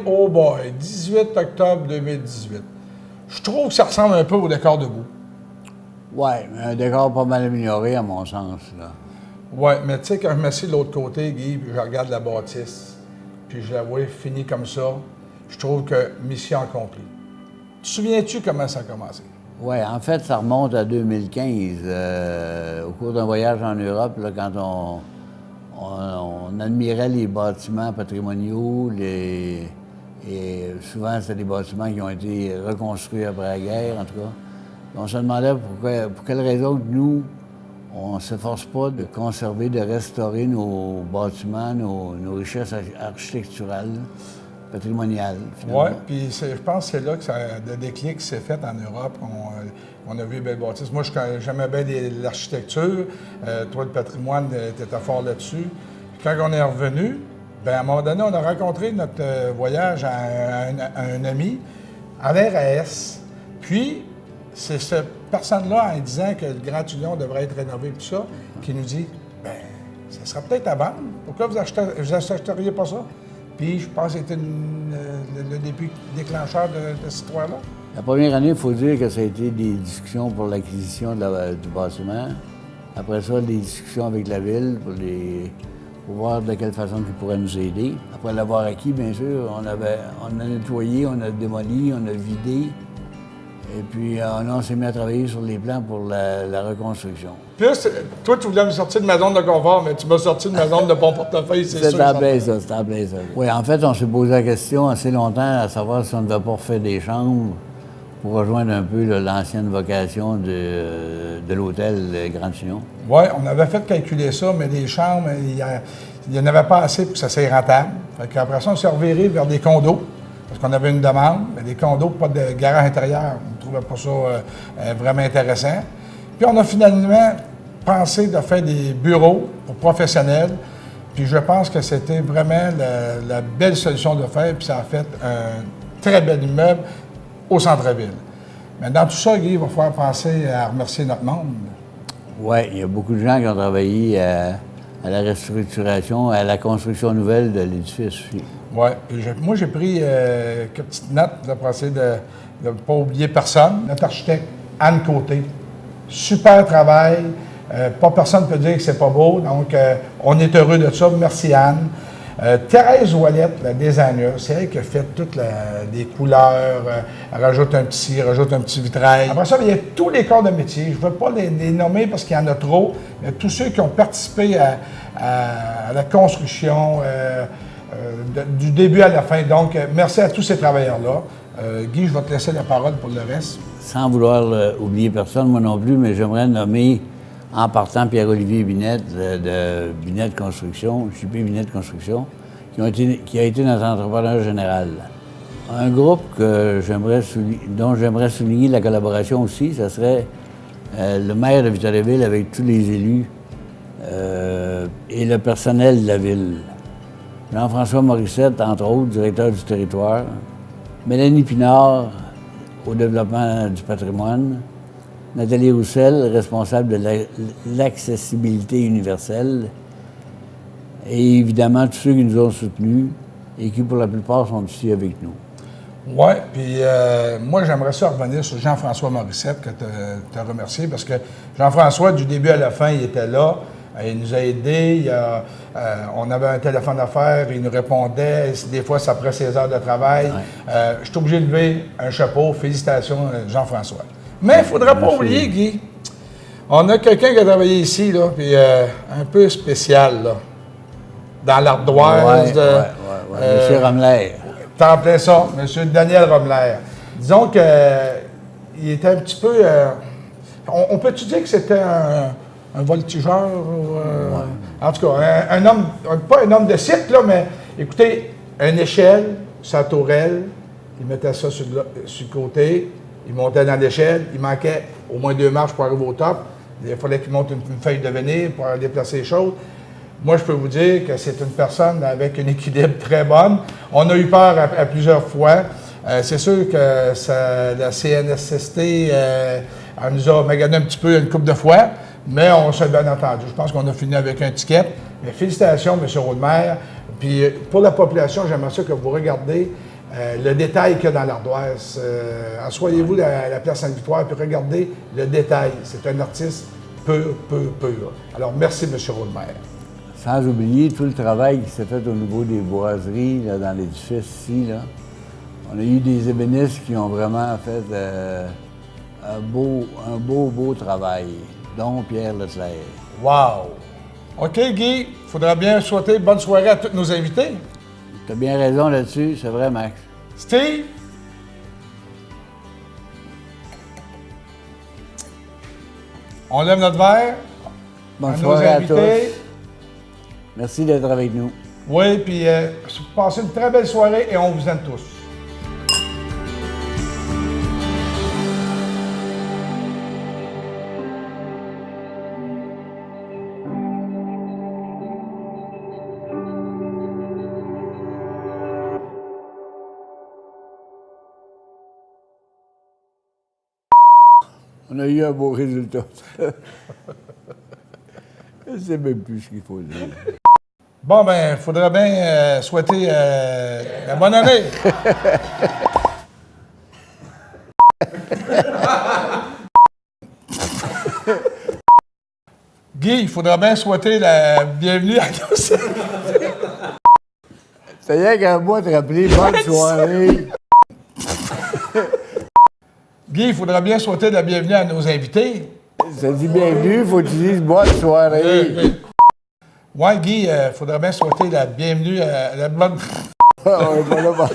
oh boy, 18 octobre 2018. Je trouve que ça ressemble un peu au décor debout. Oui, mais un décor pas mal amélioré à mon sens, là. Oui, mais tu sais, quand je m'assieds de l'autre côté, Guy, puis je regarde la bâtisse, puis je la vois finie comme ça, je trouve que mission accomplie. Te souviens-tu comment ça a commencé? Oui, en fait, ça remonte à 2015. Au cours d'un voyage en Europe, là, quand on admirait les bâtiments patrimoniaux, et souvent, c'était des bâtiments qui ont été reconstruits après la guerre, en tout cas. On se demandait pour quelle raison que nous, on ne s'efforce pas de conserver, de restaurer nos bâtiments, nos richesses architecturales, patrimoniales. Oui, puis je pense que c'est là que le déclic s'est fait en Europe. On a vu les belles bâtisses. Moi, j'aimais bien l'architecture. Toi, le patrimoine, tu étais fort là-dessus. Puis quand on est revenu, bien, à un moment donné, on a rencontré notre voyage à un ami à l'RAS. Puis, c'est cette personne-là, en disant que le Grand Tullon devrait être rénové et tout ça, qui nous dit, bien, ça sera peut-être à vendre. Pourquoi vous n'achèteriez pas ça? Puis, je pense que c'était le début déclencheur de cette histoire-là. La première année, il faut dire que ça a été des discussions pour l'acquisition du bâtiment. Après ça, des discussions avec la ville pour voir de quelle façon ils pourraient nous aider. Après l'avoir acquis, bien sûr, on a nettoyé, on a démoli, on a vidé. Et puis, on s'est mis à travailler sur les plans pour la reconstruction. Puis là, toi, tu voulais me sortir de ma zone de confort, mais tu m'as sorti de ma zone de bon portefeuille, c'est sûr. C'était en plein ça, c'était en plein ça. Oui, en fait, on s'est posé la question assez longtemps à savoir si on ne devait pas refaire des chambres pour rejoindre un peu l'ancienne vocation de l'hôtel Grand Tullon. Oui, on avait fait calculer ça, mais les chambres, il n'y en avait pas assez pour que ça soit rentable. Fait qu'après ça, on s'est reviré vers des condos. Parce qu'on avait une demande, mais des condos, pas de garage intérieur. On ne trouvait pas ça vraiment intéressant. Puis on a finalement pensé de faire des bureaux pour professionnels. Puis je pense que c'était vraiment la belle solution de faire. Puis ça a fait un très bel immeuble au centre-ville. Mais dans tout ça, Guy, il va falloir penser à remercier notre monde. Oui, il y a beaucoup de gens qui ont travaillé à la restructuration, à la construction nouvelle de l'édifice aussi. Oui, moi j'ai pris quelques petites notes pour essayer de ne pas oublier personne. Notre architecte, Anne Côté, super travail. Pas personne ne peut dire que c'est pas beau, donc on est heureux de ça. Merci Anne. Thérèse Ouellette, la designer, c'est elle qui a fait toutes les couleurs, elle rajoute un petit vitrail. Après ça, il y a tous les corps de métier. Je ne veux pas les nommer parce qu'il y en a trop, mais tous ceux qui ont participé à la construction, du début à la fin. Donc, merci à tous ces travailleurs-là. Guy, je vais te laisser la parole pour le reste. Sans vouloir oublier personne, moi non plus, mais j'aimerais nommer, en partant, Pierre-Olivier Binette de Binette Construction, JP Binette Construction, qui a été notre entrepreneur général. Un groupe dont j'aimerais souligner la collaboration aussi, ce serait le maire de Victoriaville avec tous les élus et le personnel de la ville. Jean-François Morissette, entre autres, directeur du territoire. Mélanie Pinard, au développement du patrimoine. Nathalie Roussel, responsable de l'accessibilité universelle. Et évidemment, tous ceux qui nous ont soutenus et qui, pour la plupart, sont ici avec nous. Oui, puis moi, j'aimerais ça revenir sur Jean-François Morissette, que tu as remercié, parce que Jean-François, du début à la fin, il était là. Il nous a aidés. On avait un téléphone à faire, il nous répondait. Des fois, c'est après ses heures de travail. Ouais. Je suis obligé de lever un chapeau. Félicitations, Jean-François. Mais il ne faudra pas oublier, Guy, on a quelqu'un qui a travaillé ici, là, puis un peu spécial, là, dans l'ardoise. Monsieur Romler. T'en plein ça, Monsieur Daniel Romler. Disons qu'il était un petit peu... on peut-tu dire que c'était un voltigeur? En tout cas, un homme, pas un homme de site, là, mais écoutez, une échelle, sa tourelle, il mettait ça sur le côté, il montait dans l'échelle, il manquait au moins 2 marches pour arriver au top. Il fallait qu'il monte une feuille de vinyle pour déplacer les choses. Moi, je peux vous dire que c'est une personne avec un équilibre très bon. On a eu peur à plusieurs fois. C'est sûr que la CNSST elle nous a magané un petit peu une couple de fois, mais on s'est bien entendu. Je pense qu'on a fini avec un ticket. Mais félicitations, M. Rodemer. Puis pour la population, j'aimerais ça que vous regardez le détail qu'il y a dans l'ardoise. Assoyez-vous à la place Sainte-Victoire puis regardez le détail. C'est un artiste pur. Alors, merci, M. Rodemer. Sans oublier tout le travail qui s'est fait au niveau des boiseries là, dans l'édifice ici. Là. On a eu des ébénistes qui ont vraiment fait un beau travail, dont Pierre Leclerc. Wow! OK, Guy, il faudra bien souhaiter bonne soirée à tous nos invités. Tu as bien raison là-dessus, c'est vrai, Max. Steve? On lève notre verre Bonne à nos soirée à tous. invités. Merci d'être avec nous. Oui, puis passez une très belle soirée et on vous aime tous. On a eu un beau résultat. Je ne sais même plus ce qu'il faut dire. Bon, ben, il faudrait bien souhaiter la bonne année. Guy, il faudra bien souhaiter la bienvenue à nos... C'est rien qu'un mois de rappeler bonne soirée. Guy, il faudra bien souhaiter la bienvenue à nos invités. Ça dit bienvenue, il faut que tu dises bonne soirée. Ouais, Guy, il faudra bien souhaiter la bienvenue à la bonne... Ah, ouais, voilà.